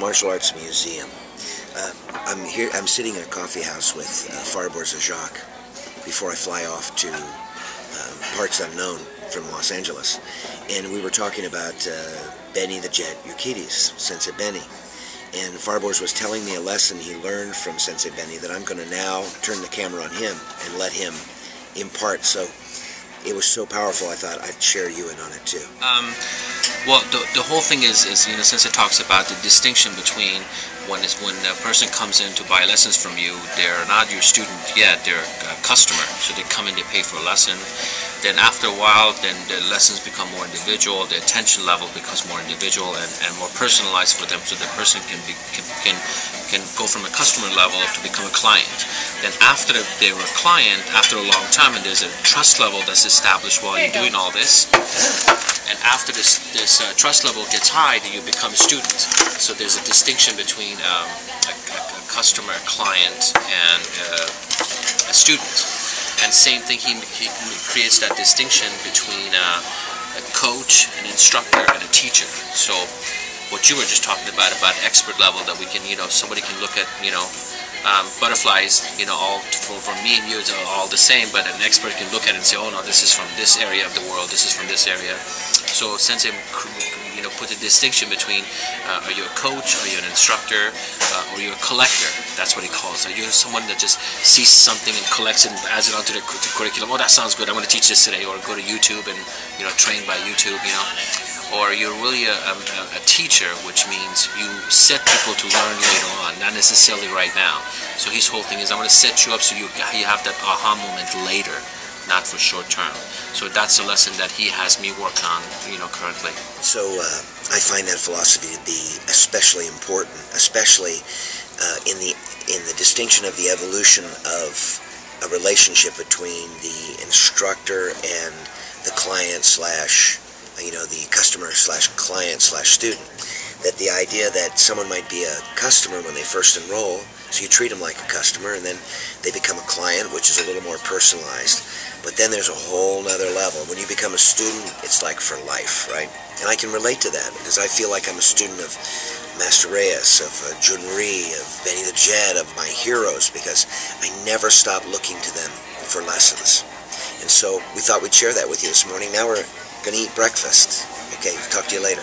Martial Arts Museum. I'm here. I'm sitting in a coffee house with Fariborz Azhakh before I fly off to parts unknown from Los Angeles, and we were talking about Benny the Jet Urquidez, Sensei Benny. And Fariborz was telling me a lesson he learned from Sensei Benny that I'm going to now turn the camera on him and let him impart. So it was so powerful, I thought I'd share you in on it too. Well, the whole thing is Sensei talks about the distinction between when a person comes in to buy lessons from you, they're not your student yet, they're a customer. So they come in, they pay for a lesson. Then after a while, then the lessons become more individual, the attention level becomes more individual and more personalized for them, so the person can go from a customer level to become a client. Then after they were a client, after a long time, and there's a trust level that's established while you're doing all this, and after this trust level gets high, then you become a student. So there's a distinction between a customer, a client, and a student. And same thing, he creates that distinction between a coach, an instructor, and a teacher. So what you were just talking about expert level, that we can, somebody can look at, butterflies, all from me and you, it's all the same, but an expert can look at it and say, oh no, this is from this area of the world, this is from this area. So Sensei, put a distinction between are you a coach, are you an instructor, or you're a collector. That's what he calls it. Are you someone that just sees something and collects it and adds it onto the curriculum? Oh, that sounds good, I'm going to teach this today, or go to YouTube and train by YouTube, Or you're really a teacher, which means you set people to learn later on, not necessarily right now. So his whole thing is, I'm going to set you up so you have that aha moment later, not for short term. So that's a lesson that he has me work on, currently. So I find that philosophy to be especially important, especially in the distinction of the evolution of a relationship between the instructor and the client slash the customer slash client slash student. That the idea that someone might be a customer when they first enroll, so you treat them like a customer, and then they become a client, which is a little more personalized. But then there's a whole nother level. When you become a student, it's like for life, right? And I can relate to that because I feel like I'm a student of Master Reyes, of Junri, of Benny the Jet, of my heroes, because I never stop looking to them for lessons. And so we thought we'd share that with you this morning. Now we're going to eat breakfast. Okay, talk to you later.